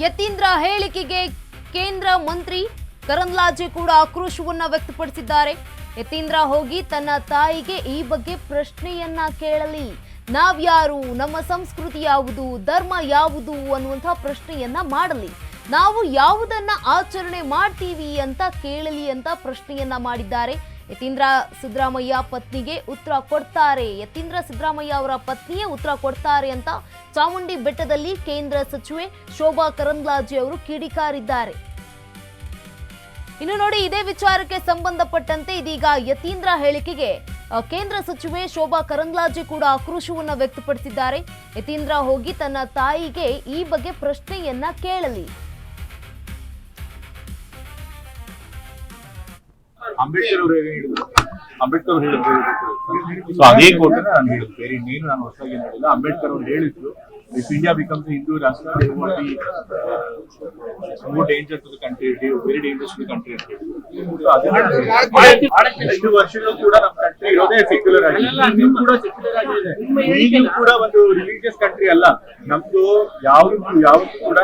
ಯತೀಂದ್ರ ಹೇಳಿಕೆಗೆ ಕೇಂದ್ರ ಮಂತ್ರಿ ಕರಂದ್ಲಾಜೆ ಕೂಡ ಆಕ್ರೋಶವನ್ನ ವ್ಯಕ್ತಪಡಿಸಿದ್ದಾರೆ. ಯತೀಂದ್ರ ಹೋಗಿ ತನ್ನ ತಾಯಿಗೆ ಈ ಬಗ್ಗೆ ಪ್ರಶ್ನೆಯನ್ನ ಕೇಳಲಿ. ನಾವ್ಯಾರು, ನಮ್ಮ ಸಂಸ್ಕೃತಿ ಯಾವುದು, ಧರ್ಮ ಯಾವುದು ಅನ್ನುವಂತಹ ಪ್ರಶ್ನೆಯನ್ನ ಮಾಡಲಿ. ನಾವು ಯಾವುದನ್ನ ಆಚರಣೆ ಮಾಡ್ತೀವಿ ಅಂತ ಕೇಳಲಿ ಅಂತ ಪ್ರಶ್ನೆಯನ್ನ ಮಾಡಿದ್ದಾರೆ. ಯತೀಂದ್ರ ಸಿದ್ದರಾಮಯ್ಯ ಪತ್ನಿಗೆ ಉತ್ತರ ಕೊಡ್ತಾರೆ. ಯತೀಂದ್ರ ಸಿದ್ದರಾಮಯ್ಯ ಅವರ ಪತ್ನಿಯೇ ಉತ್ತರ ಕೊಡ್ತಾರೆ ಅಂತ ಚಾಮುಂಡಿ ಬೆಟ್ಟದಲ್ಲಿ ಕೇಂದ್ರ ಸಚಿವೆ ಶೋಭಾ ಕರಂದ್ಲಾಜೆ ಅವರು ಕಿಡಿಕಾರಿದ್ದಾರೆ. ಇನ್ನು ನೋಡಿ, ಇದೇ ವಿಚಾರಕ್ಕೆ ಸಂಬಂಧಪಟ್ಟಂತೆ ಇದೀಗ ಯತೀಂದ್ರ ಹೇಳಿಕೆಗೆ ಕೇಂದ್ರ ಸಚಿವೆ ಶೋಭಾ ಕರಂದ್ಲಾಜೆ ಕೂಡ ಆಕ್ರೋಶವನ್ನ ವ್ಯಕ್ತಪಡಿಸಿದ್ದಾರೆ. ಯತೀಂದ್ರ ಹೋಗಿ ತನ್ನ ತಾಯಿಗೆ ಈ ಬಗ್ಗೆ ಪ್ರಶ್ನೆಯನ್ನ ಕೇಳಲಿ. ಅಂಬೇಡ್ಕರ್ ಅವರು ಹೇಳಿದ್ರು, ಅಂಬೇಡ್ಕರ್ ಅವರು ಹೇಳಿದ್ರು. ಸೊ ಅದೇ ಕೋಟೆ ನಾನು ಹೇಳಿದ್ದು, ಬೇರೆ ಇನ್ನೇನು ನಾನು ಹೊಸದಾಗಿ ಹೇಳಿಲ್ಲ. ಅಂಬೇಡ್ಕರ್ ಅವರು ಹೇಳಿದ್ರು, if India becomes A Hindu ರಾಷ್ಟ್ರ, it will be more danger to the country, very dangerous to the country ಅಂತ ಹೇಳಿದ್ರು. ಎಷ್ಟು ವರ್ಷಗಳು ಕೂಡ ನಮ್ಮ ಕಂಟ್ರಿ ಇರೋದೇ ಸೆಕ್ಯುಲರ್ ಆಗಿದೆ, ಈಗಲೂ ಕೂಡ ಸೆಕ್ಯುಲರ್ ಆಗಿದೆ. ಈಗಲೂ ಕೂಡ ಒಂದು ರಿಲಿಜಿಯಸ್ ಕಂಟ್ರಿ ಅಲ್ಲ ನಮ್ದು. ಯಾವತ್ತೂ ಕೂಡ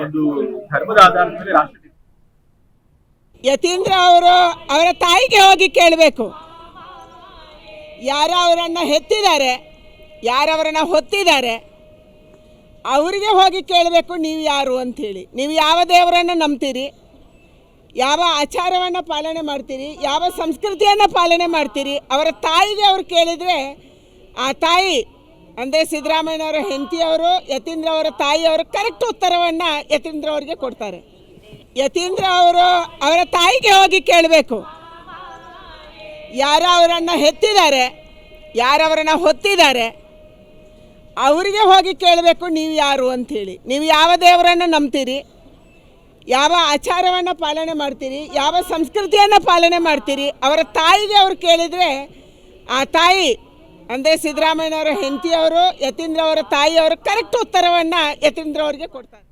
ಒಂದು ಧರ್ಮದ ಆಧಾರದ ಮೇಲೆ ರಾಷ್ಟ್ರ. ಯತೀಂದ್ರ ಅವರು ಅವರ ತಾಯಿಗೆ ಹೋಗಿ ಕೇಳಬೇಕು. ಯಾರು ಅವರನ್ನು ಹೆತ್ತಿದ್ದಾರೆ, ಯಾರವರನ್ನು ಹೊತ್ತಿದ್ದಾರೆ, ಅವರಿಗೆ ಹೋಗಿ ಕೇಳಬೇಕು ನೀವು ಯಾರು ಅಂಥೇಳಿ. ನೀವು ಯಾವ ದೇವರನ್ನು ನಂಬ್ತೀರಿ, ಯಾವ ಆಚಾರವನ್ನು ಪಾಲನೆ ಮಾಡ್ತೀರಿ, ಯಾವ ಸಂಸ್ಕೃತಿಯನ್ನು ಪಾಲನೆ ಮಾಡ್ತೀರಿ, ಅವರ ತಾಯಿಗೆ ಅವರು ಕೇಳಿದರೆ ಆ ತಾಯಿ ಅಂದರೆ ಸಿದ್ದರಾಮಯ್ಯನವರ ಹೆಂಡತಿಯವರು, ಯತೀಂದ್ರ ಅವರ ತಾಯಿಯವರು ಕರೆಕ್ಟ್ ಉತ್ತರವನ್ನು ಯತೀಂದ್ರ ಅವರಿಗೆ ಕೊಡ್ತಾರೆ. ಯತೀಂದ್ರ ಅವರು ಅವರ ತಾಯಿಗೆ ಹೋಗಿ ಕೇಳಬೇಕು. ಯಾರು ಅವರನ್ನು ಹೆತ್ತಿದ್ದಾರೆ, ಯಾರವರನ್ನು ಹೊತ್ತಿದ್ದಾರೆ, ಅವರಿಗೆ ಹೋಗಿ ಕೇಳಬೇಕು ನೀವು ಯಾರು ಅಂಥೇಳಿ. ನೀವು ಯಾವ ದೇವರನ್ನು ನಂಬ್ತೀರಿ, ಯಾವ ಆಚಾರವನ್ನು ಪಾಲನೆ ಮಾಡ್ತೀರಿ, ಯಾವ ಸಂಸ್ಕೃತಿಯನ್ನು ಪಾಲನೆ ಮಾಡ್ತೀರಿ, ಅವರ ತಾಯಿಗೆ ಅವರು ಕೇಳಿದರೆ ಆ ತಾಯಿ ಅಂದರೆ ಸಿದ್ದರಾಮಯ್ಯನವರ ಹೆಂಡತಿಯವರು, ಯತೀಂದ್ರ ಅವರ ತಾಯಿಯವರು ಕರೆಕ್ಟ್ ಉತ್ತರವನ್ನು ಯತೀಂದ್ರ ಅವರಿಗೆ ಕೊಡ್ತಾರೆ.